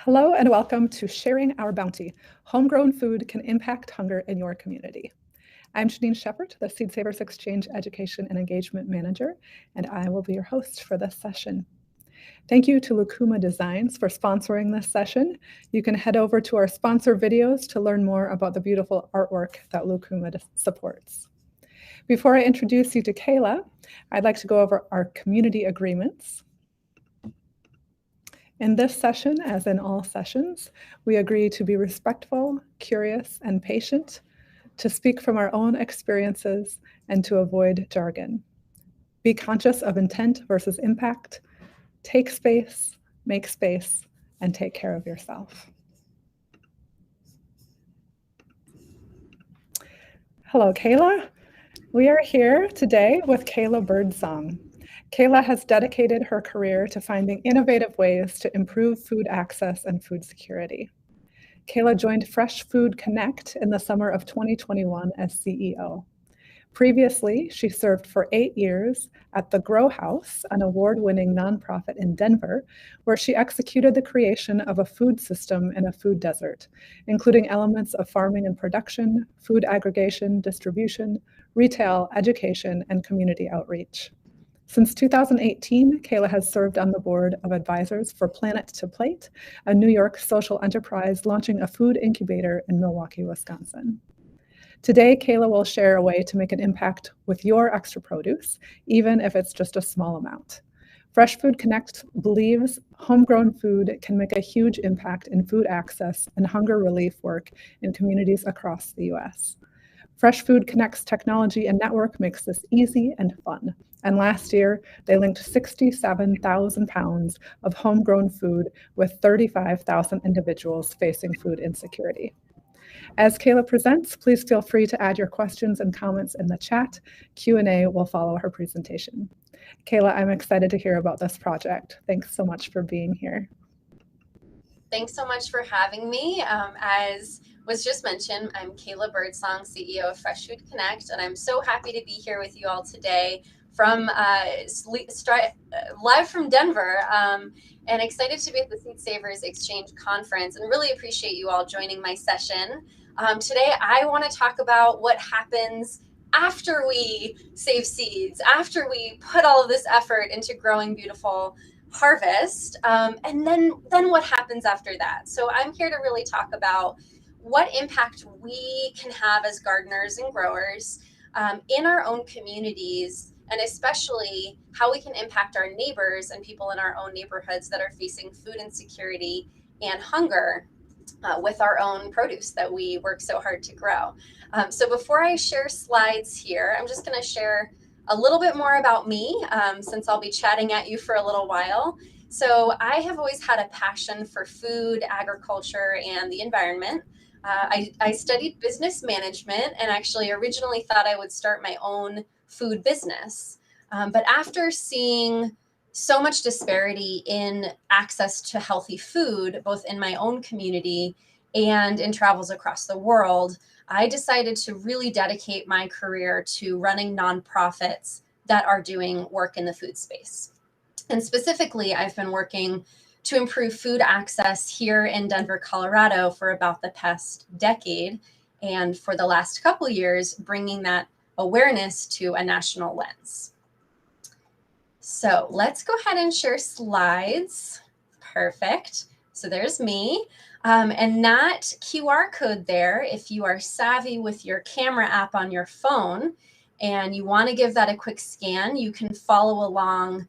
Hello and welcome to Sharing Our Bounty. Homegrown food can impact hunger in your community. I'm Janine Shepard, the Seed Savers Exchange Education and Engagement Manager, and I will be your host for this session. Thank you to Lucuma Designs for sponsoring this session. You can head over to our sponsor videos to learn more about the beautiful artwork that Lucuma supports. Before I introduce you to Kayla, I'd like to go over our community agreements. In this session, as in all sessions, we agree to be respectful, curious, and patient, to speak from our own experiences, and to avoid jargon. Be conscious of intent versus impact. Take space, make space, and take care of yourself. Hello, Kayla. We are here today with Kayla Birdsong. Kayla has dedicated her career to finding innovative ways to improve food access and food security. Kayla joined Fresh Food Connect in the summer of 2021 as CEO. Previously, she served for 8 years at the GrowHaus, an award-winning nonprofit in Denver, where she executed the creation of a food system in a food desert, including elements of farming and production, food aggregation, distribution, retail, education, and community outreach. Since 2018, Kayla has served on the board of advisors for Planet to Plate, a New York social enterprise launching a food incubator in Milwaukee, Wisconsin. Today, Kayla will share a way to make an impact with your extra produce, even if it's just a small amount. Fresh Food Connect believes homegrown food can make a huge impact in food access and hunger relief work in communities across the U.S. Fresh Food Connect's technology and network makes this easy and fun. And last year, they linked 67,000 pounds of homegrown food with 35,000 individuals facing food insecurity. As Kayla presents, please feel free to add your questions and comments in the chat. Q&A will follow her presentation. Kayla, I'm excited to hear about this project. Thanks so much for being here. Thanks so much for having me. As was just mentioned, I'm Kayla Birdsong, CEO of Fresh Food Connect, and I'm so happy to be here with you all today from live from Denver, and excited to be at the Seed Savers Exchange Conference, and really appreciate you all joining my session. Today, I want to talk about what happens after we save seeds, after we put all of this effort into growing beautiful harvest, and then what happens after that. So I'm here to really talk about what impact we can have as gardeners and growers in our own communities, and especially how we can impact our neighbors and people in our own neighborhoods that are facing food insecurity and hunger with our own produce that we work so hard to grow. So before I share slides here, I'm just going to share a little bit more about me, since I'll be chatting at you for a little while. So I have always had a passion for food, agriculture, and the environment. I studied business management and actually originally thought I would start my own food business. But after seeing so much disparity in access to healthy food, both in my own community and in travels across the world, I decided to really dedicate my career to running nonprofits that are doing work in the food space. And specifically, I've been working to improve food access here in Denver, Colorado for about the past decade. And for the last couple of years, bringing that awareness to a national lens. So let's go ahead and share slides. Perfect. So there's me. And that QR code there, if you are savvy with your camera app on your phone and you want to give that a quick scan, you can follow along,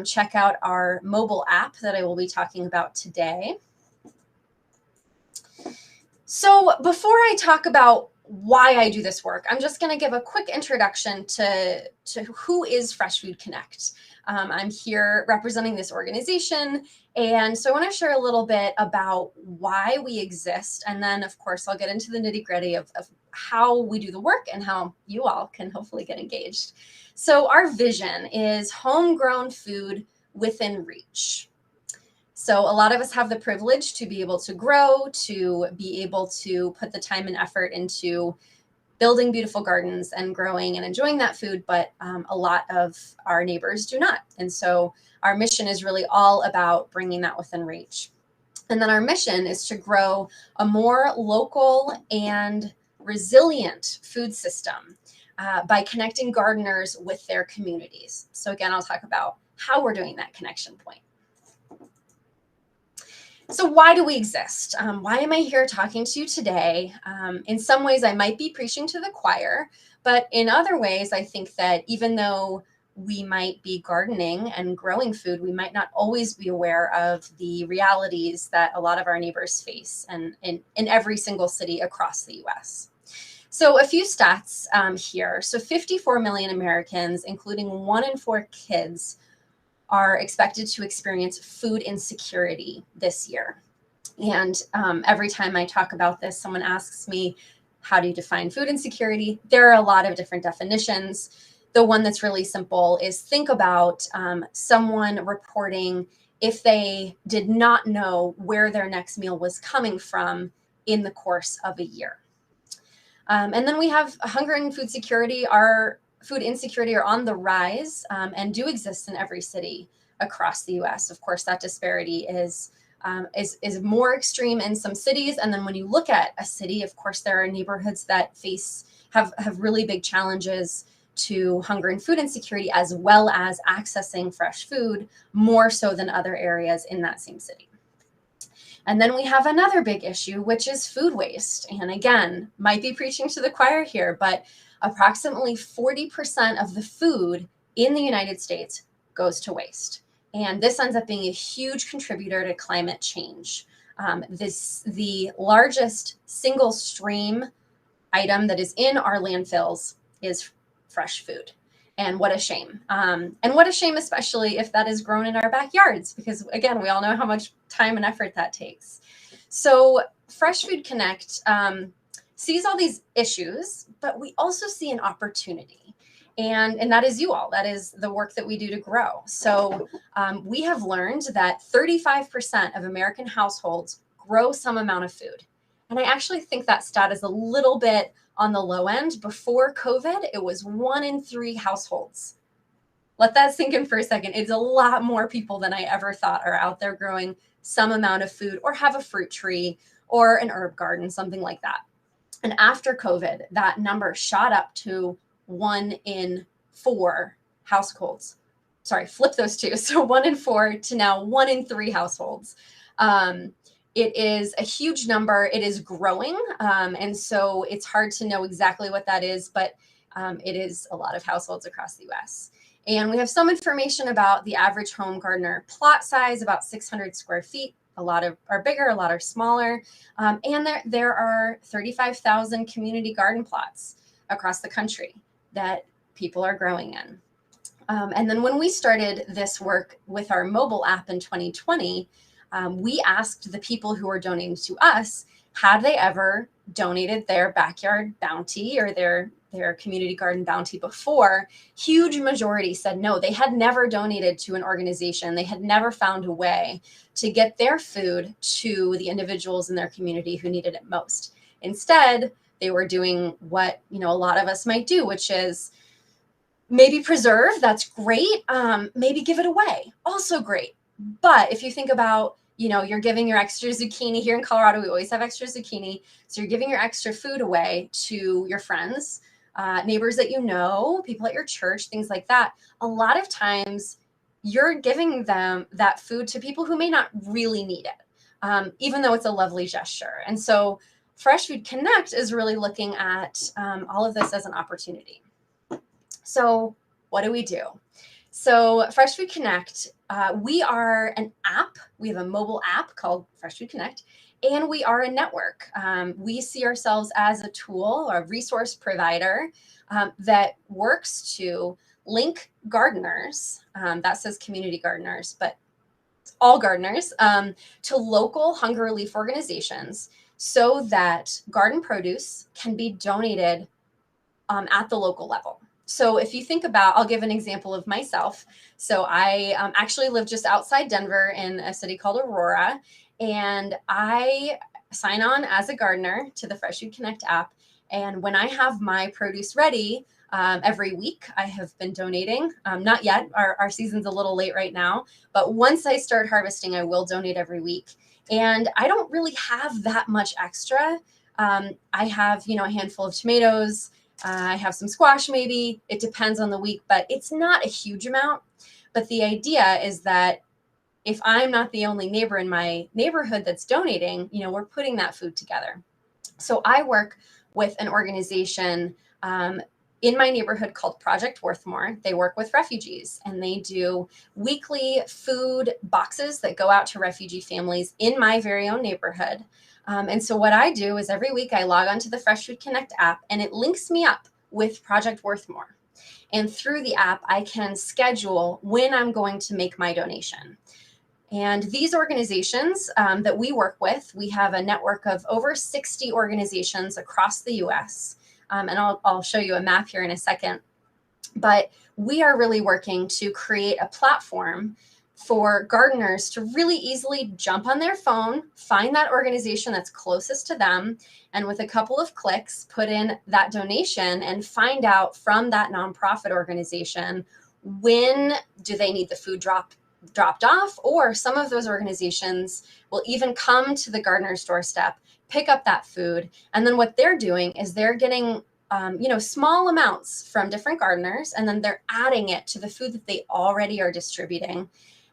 check out our mobile app that I will be talking about today. So before I talk about why I do this work, I'm just going to give a quick introduction to who is Fresh Food Connect. I'm here representing this organization, and so I want to share a little bit about why we exist, and then, of course, I'll get into the nitty-gritty of how we do the work and how you all can hopefully get engaged. So our vision is homegrown food within reach. So a lot of us have the privilege to be able to grow, to be able to put the time and effort into building beautiful gardens and growing and enjoying that food, but a lot of our neighbors do not. And so our mission is really all about bringing that within reach. And then our mission is to grow a more local and resilient food system by connecting gardeners with their communities. So again, I'll talk about how we're doing that connection point. So why do we exist? Why am I here talking to you today? In some ways, I might be preaching to the choir, but in other ways, I think that even though we might be gardening and growing food, we might not always be aware of the realities that a lot of our neighbors face and in every single city across the US. So a few stats here. So 54 million Americans, including 1 in 4 kids, are expected to experience food insecurity this year. And every time I talk about this, someone asks me, how do you define food insecurity? There are a lot of different definitions. The one that's really simple is think about someone reporting if they did not know where their next meal was coming from in the course of a year. And then we have hunger and food insecurity are on the rise and do exist in every city across the US. Of course, that disparity is more extreme in some cities. And then when you look at a city, of course, there are neighborhoods that have really big challenges to hunger and food insecurity, as well as accessing fresh food, more so than other areas in that same city. And then we have another big issue, which is food waste. And again, might be preaching to the choir here, but approximately 40% of the food in the United States goes to waste. And this ends up being a huge contributor to climate change. The largest single stream item that is in our landfills is fresh food. And what a shame. And what a shame, especially if that is grown in our backyards, because again, we all know how much time and effort that takes. So Fresh Food Connect sees all these issues, but we also see an opportunity. And that is you all. That is the work that we do to grow. So we have learned that 35% of American households grow some amount of food. And I actually think that stat is a little bit on the low end. Before COVID, it was 1 in 3 households. Let that sink in for a second. It's a lot more people than I ever thought are out there growing some amount of food or have a fruit tree or an herb garden, something like that. And after COVID, that number shot up to 1 in 4 households. Sorry, flip those two. So 1 in 4 to now 1 in 3 households. It is a huge number. It is growing. And so it's hard to know exactly what that is, but it is a lot of households across the US. And we have some information about the average home gardener plot size, about 600 square feet. A lot are bigger, a lot are smaller. And there are 35,000 community garden plots across the country that people are growing in. And then when we started this work with our mobile app in 2020, we asked the people who were donating to us, had they ever donated their backyard bounty or their community garden bounty before? Huge majority said no, they had never donated to an organization. They had never found a way to get their food to the individuals in their community who needed it most. Instead, they were doing what a lot of us might do, which is maybe preserve. That's great. Maybe give it away. Also great. But if you think about, you're giving your extra zucchini here in Colorado, we always have extra zucchini. So you're giving your extra food away to your friends, neighbors that you know, people at your church, things like that. A lot of times you're giving them that food to people who may not really need it, even though it's a lovely gesture. And so Fresh Food Connect is really looking at all of this as an opportunity. So what do we do? So Fresh Food Connect, we are an app. We have a mobile app called Fresh Food Connect, and we are a network. We see ourselves as a tool or a resource provider that works to link gardeners, that says community gardeners, but all gardeners, to local hunger relief organizations so that garden produce can be donated at the local level. So if you think about, I'll give an example of myself. So I actually live just outside Denver in a city called Aurora, and I sign on as a gardener to the Fresh Food Connect app. And when I have my produce ready, Every week I have been donating. Not yet, our season's a little late right now, but once I start harvesting, I will donate every week. And I don't really have that much extra. I have, a handful of tomatoes. I have some squash maybe. It depends on the week, but it's not a huge amount. But the idea is that if I'm not the only neighbor in my neighborhood that's donating, we're putting that food together. So I work with an organization in my neighborhood called Project Worthmore. They work with refugees, and they do weekly food boxes that go out to refugee families in my very own neighborhood. And so what I do is every week I log onto the Fresh Food Connect app, and it links me up with Project Worthmore. And through the app, I can schedule when I'm going to make my donation. And these organizations that we work with, we have a network of over 60 organizations across the US. And I'll show you a map here in a second. But we are really working to create a platform for gardeners to really easily jump on their phone, find that organization that's closest to them, and with a couple of clicks, put in that donation and find out from that nonprofit organization when do they need the food dropped off, or some of those organizations will even come to the gardener's doorstep, pick up that food, and then what they're doing is they're getting small amounts from different gardeners, and then they're adding it to the food that they already are distributing.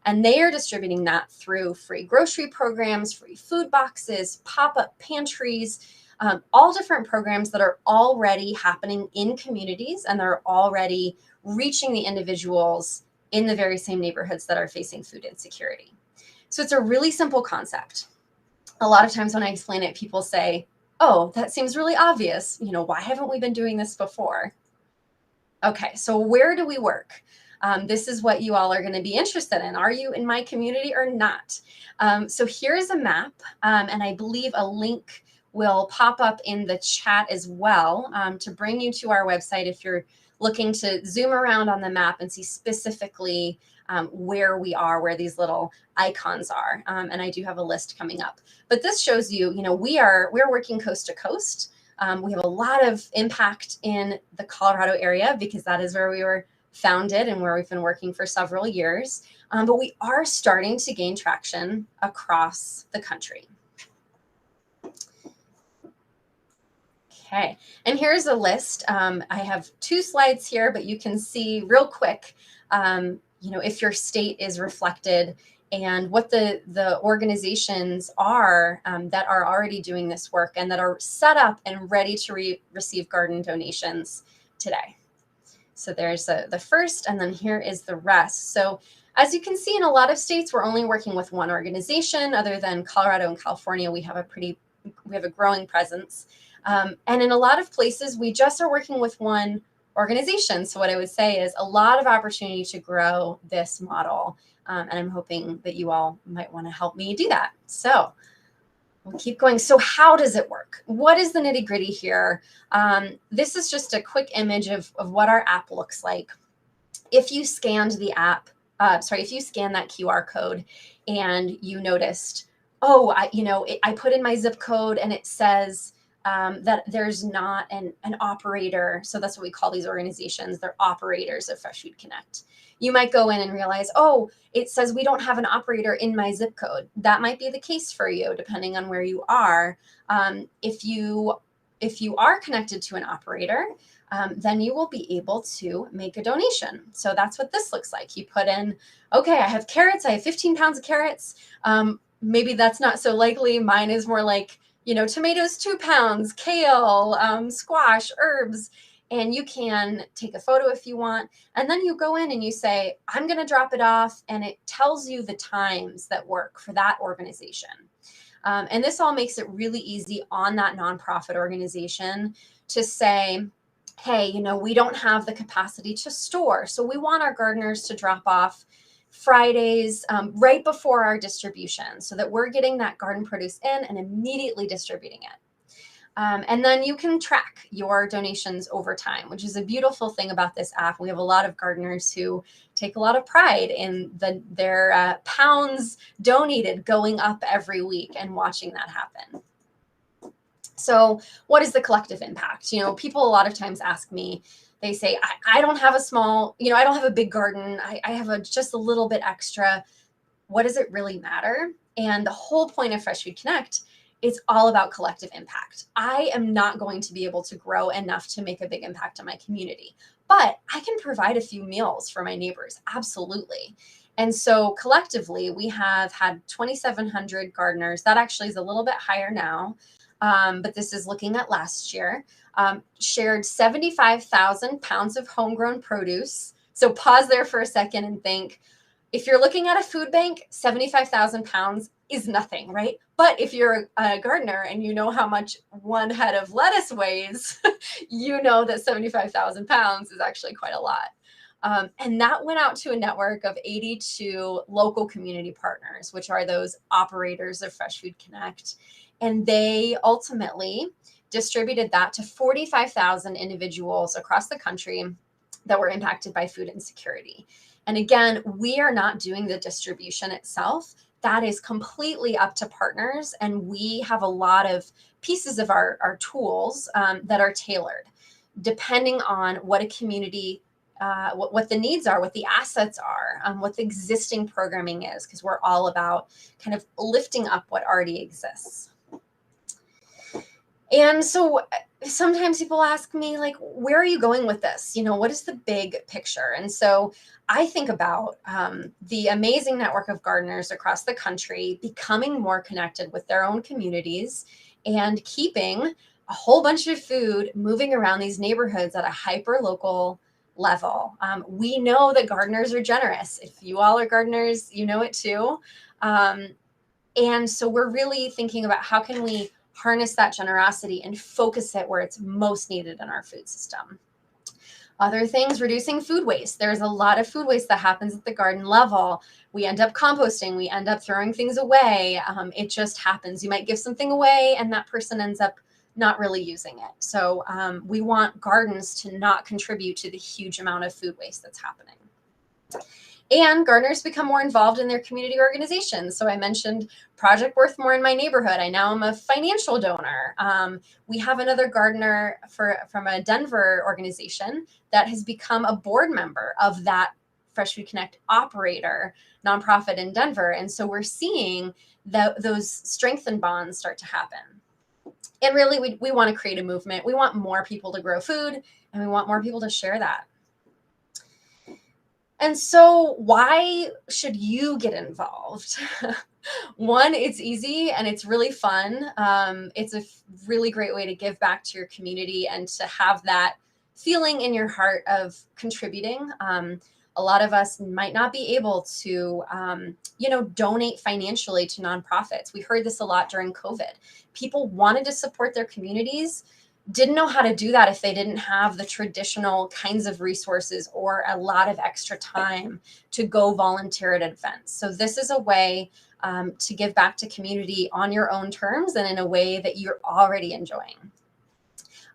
And they are distributing that through free grocery programs, free food boxes, pop-up pantries, all different programs that are already happening in communities, and they're already reaching the individuals in the very same neighborhoods that are facing food insecurity. So it's a really simple concept. A lot of times when I explain it, people say, oh, that seems really obvious. Why haven't we been doing this before? Okay, so where do we work? This is what you all are going to be interested in. Are you in my community or not? So here's a map, and I believe a link will pop up in the chat as well to bring you to our website if you're looking to zoom around on the map and see specifically where we are, where these little icons are. And I do have a list coming up. But this shows you, we're working coast to coast. We have a lot of impact in the Colorado area because that is where we were founded and where we've been working for several years. But we are starting to gain traction across the country. Okay, and here's a list. I have 2 slides here, but you can see real quick, if your state is reflected and what the organizations are that are already doing this work and that are set up and ready to receive garden donations today. So there's the first, and then here is the rest. So as you can see, in a lot of states, we're only working with one organization. Other than Colorado and California, we have a growing presence. And in a lot of places, we just are working with one organization. So what I would say is a lot of opportunity to grow this model. And I'm hoping that you all might want to help me do that. So we'll keep going. So how does it work? What is the nitty gritty here? This is just a quick image of what our app looks like. If you scanned the app, if you scan that QR code and you noticed, oh, I put in my zip code and it says that there's not an operator. So that's what we call these organizations. They're operators of Fresh Food Connect. You might go in and realize, oh, it says we don't have an operator in my zip code. That might be the case for you, depending on where you are. If you are connected to an operator, then you will be able to make a donation. So that's what this looks like. You put in, okay, I have carrots. I have 15 pounds of carrots. Maybe that's not so likely. Mine is more like, tomatoes, 2 pounds, kale, squash, herbs. And you can take a photo if you want. And then you go in and you say, I'm going to drop it off. And it tells you the times that work for that organization. And this all makes it really easy on that nonprofit organization to say, hey, we don't have the capacity to store. So we want our gardeners to drop off Fridays right before our distribution so that we're getting that garden produce in and immediately distributing it. And then you can track your donations over time, which is a beautiful thing about this app. We have a lot of gardeners who take a lot of pride in their pounds donated going up every week and watching that happen. So what is the collective impact? People a lot of times ask me, They say, I don't have a small, I don't have a big garden. I have just a little bit extra. What does it really matter? And the whole point of Fresh Food Connect is all about collective impact. I am not going to be able to grow enough to make a big impact on my community, but I can provide a few meals for my neighbors. Absolutely. And so collectively, we have had 2,700 gardeners. That actually is a little bit higher now, but this is looking at last year. Shared 75,000 pounds of homegrown produce. So pause there for a second and think, if you're looking at a food bank, 75,000 pounds is nothing, right? But if you're a gardener and you know how much one head of lettuce weighs, you know that 75,000 pounds is actually quite a lot. And that went out to a network of 82 local community partners, which are those operators of Fresh Food Connect. And they ultimately distributed that to 45,000 individuals across the country that were impacted by food insecurity. And again, we are not doing the distribution itself. That is completely up to partners. And we have a lot of pieces of our tools that are tailored, depending on what a community, what the needs are, what the assets are, what the existing programming is, because we're all about kind of lifting up what already exists. And so sometimes people ask me, like, where are you going with this? What is the big picture? And so I think about the amazing network of gardeners across the country becoming more connected with their own communities and keeping a whole bunch of food moving around these neighborhoods at a hyper local level. We know that gardeners are generous. If you all are gardeners, you know it too. And so we're really thinking about how can we harness that generosity and focus it where it's most needed in our food system. Other things, reducing food waste. There's a lot of food waste that happens at the garden level. We end up composting, we end up throwing things away. It just happens. You might give something away and that person ends up not really using it. So we want gardens to not contribute to the huge amount of food waste that's happening. And gardeners become more involved in their community organizations. So I mentioned Project Worth More in my neighborhood. I now am a financial donor. We have another gardener from a Denver organization that has become a board member of that Fresh Food Connect operator nonprofit in Denver. And so we're seeing those strengthened bonds start to happen. And really, we want to create a movement. We want more people to grow food, and we want more people to share that. And so why should you get involved? One, it's easy and it's really fun. It's a really great way to give back to your community and to have that feeling in your heart of contributing. A lot of us might not be able to, donate financially to nonprofits. We heard this a lot during COVID. People wanted to support their communities, didn't know how to do that if they didn't have the traditional kinds of resources or a lot of extra time to go volunteer at events. So this is a way to give back to community on your own terms and in a way that you're already enjoying.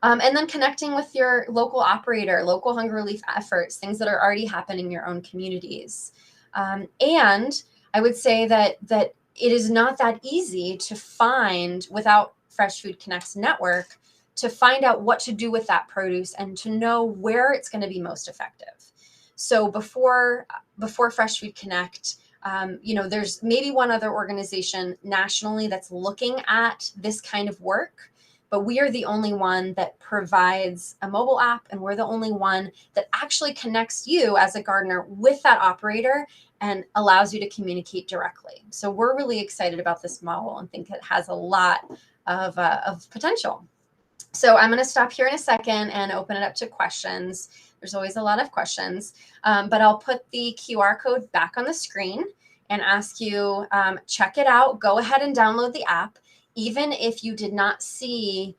And then connecting with your local operator, local hunger relief efforts, things that are already happening in your own communities. And I would say that it is not that easy to find without Fresh Food Connect's network to find out what to do with that produce and to know where it's going to be most effective. So before Fresh Food Connect, there's maybe one other organization nationally that's looking at this kind of work, but we are the only one that provides a mobile app, and we're the only one that actually connects you as a gardener with that operator and allows you to communicate directly. So we're really excited about this model and think it has a lot of potential. So I'm going to stop here in a second and open it up to questions. There's always a lot of questions, but I'll put the QR code back on the screen and ask you, check it out. Go ahead and download the app. Even if you did not see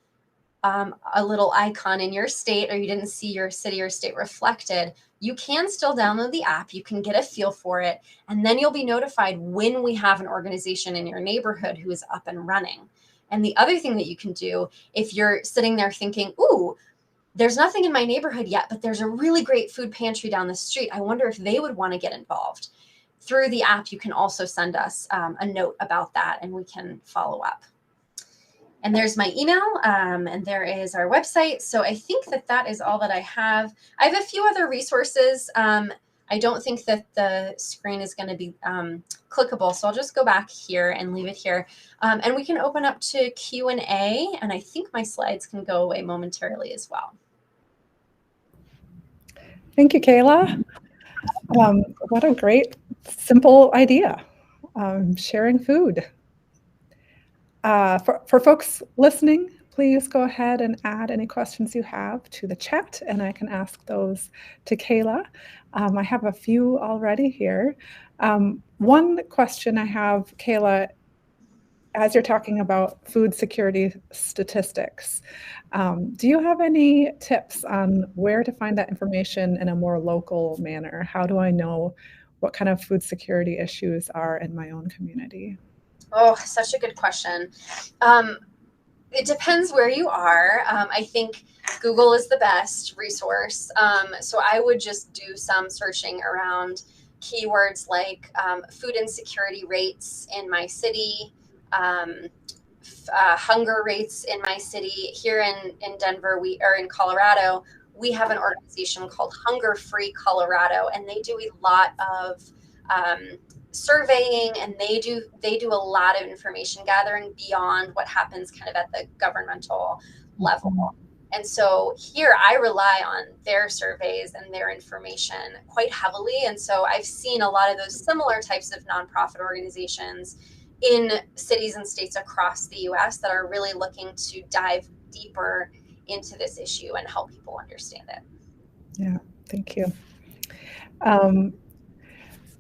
a little icon in your state or you didn't see your city or state reflected, you can still download the app. You can get a feel for it, and then you'll be notified when we have an organization in your neighborhood who is up and running. And the other thing that you can do, if you're sitting there thinking, ooh, there's nothing in my neighborhood yet, but there's a really great food pantry down the street, I wonder if they would want to get involved. Through the app, you can also send us a note about that and we can follow up. And there's my email, and there is our website. So I think that is all that I have. I have a few other resources. I don't think that the screen is going to be clickable, so I'll just go back here and leave it here. And we can open up to Q&A, and I think my slides can go away momentarily as well. Thank you, Kayla. What a great, simple idea, sharing food. For folks listening, please go ahead and add any questions you have to the chat, and I can ask those to Kayla. I have a few already here. One question I have, Kayla, as you're talking about food security statistics, do you have any tips on where to find that information in a more local manner? How do I know what kind of food security issues are in my own community? Oh, such a good question. It depends where you are. I think Google is the best resource. So I would just do some searching around keywords like food insecurity rates in my city, hunger rates in my city. Here in Denver, in Colorado, we have an organization called Hunger Free Colorado, and they do a lot of surveying, and they do a lot of information gathering beyond what happens kind of at the governmental level. And so here I rely on their surveys and their information quite heavily. And so I've seen a lot of those similar types of nonprofit organizations in cities and states across the US that are really looking to dive deeper into this issue and help people understand it. Yeah, thank you.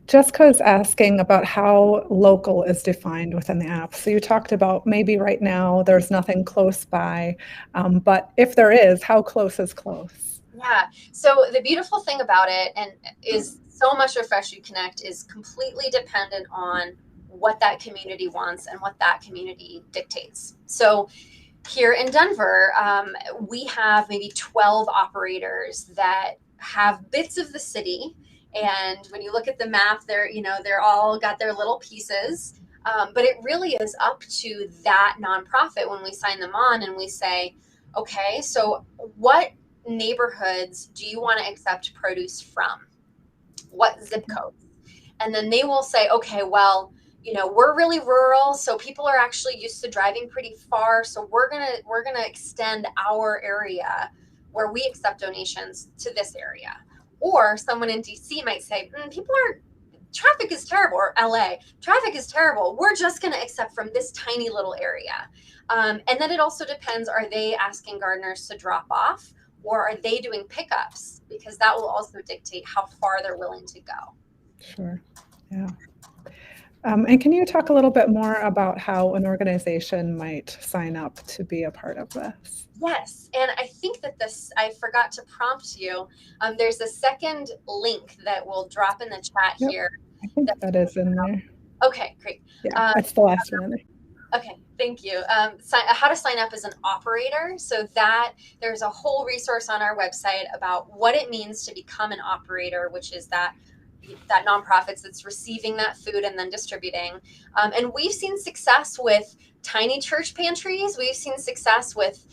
Jessica is asking about how local is defined within the app. So you talked about maybe right now there's nothing close by, but if there is, how close is close? Yeah. So the beautiful thing about it is so much of Fresh Food Connect is completely dependent on what that community wants and what that community dictates. So here in Denver, we have maybe 12 operators that have bits of the city. And when you look at the map, they're all got their little pieces. But it really is up to that nonprofit when we sign them on and we say, okay, so what neighborhoods do you want to accept produce from? What zip codes? And then they will say, okay, well, we're really rural, so people are actually used to driving pretty far. So we're gonna extend our area where we accept donations to this area. Or someone in DC might say, traffic is terrible, or LA, traffic is terrible. We're just going to accept from this tiny little area. And then it also depends, are they asking gardeners to drop off, or are they doing pickups? Because that will also dictate how far they're willing to go. Sure, yeah. And can you talk a little bit more about how an organization might sign up to be a part of this? Yes, and I think that I forgot to prompt you. There's a second link that will drop in the chat here. I think that is in there. Okay, great. Yeah, that's the last one. Okay, thank you. How to sign up as an operator. So that there's a whole resource on our website about what it means to become an operator, which is that nonprofits that's receiving that food and then distributing. And we've seen success with tiny church pantries. We've seen success with,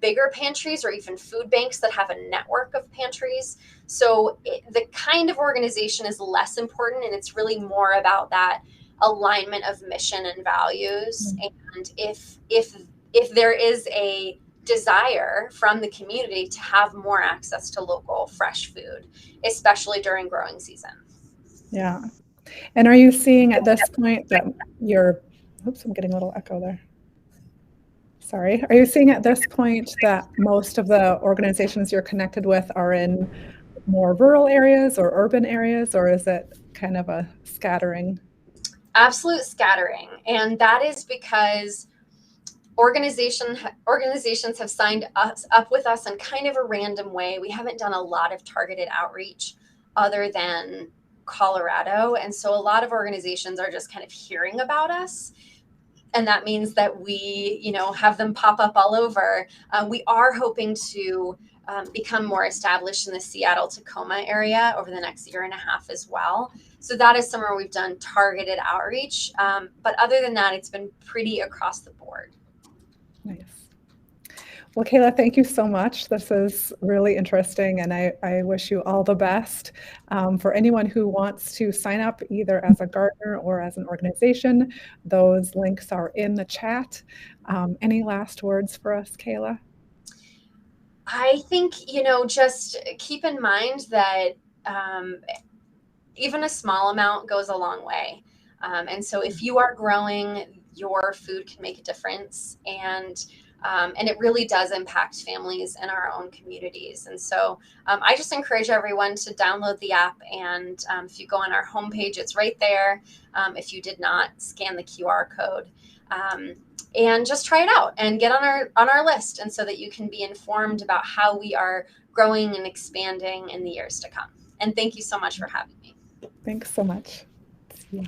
bigger pantries or even food banks that have a network of pantries. So the kind of organization is less important, and it's really more about that alignment of mission and values. Mm-hmm. And if there is a desire from the community to have more access to local fresh food, especially during growing season. Yeah. And are you seeing at this point that oops, I'm getting a little echo there. Sorry. Are you seeing at this point that most of the organizations you're connected with are in more rural areas or urban areas, or is it kind of a scattering? Absolute scattering. And that is because organizations have signed us up with us in kind of a random way. We haven't done a lot of targeted outreach other than Colorado. And so a lot of organizations are just kind of hearing about us. And that means that we, have them pop up all over. We are hoping to become more established in the Seattle-Tacoma area over the next year and a half as well. So that is somewhere we've done targeted outreach. But other than that, it's been pretty across the board. Nice. Well, Kayla, thank you so much. This is really interesting, and I wish you all the best. For anyone who wants to sign up either as a gardener or as an organization, those links are in the chat. Any last words for us, Kayla? I think, just keep in mind that even a small amount goes a long way. And so if you are growing, your food can make a difference. And it really does impact families in our own communities. And so I just encourage everyone to download the app. And if you go on our homepage, it's right there. If you did not, scan the QR code. And just try it out and get on our list, and so that you can be informed about how we are growing and expanding in the years to come. And thank you so much for having me. Thanks so much. See ya.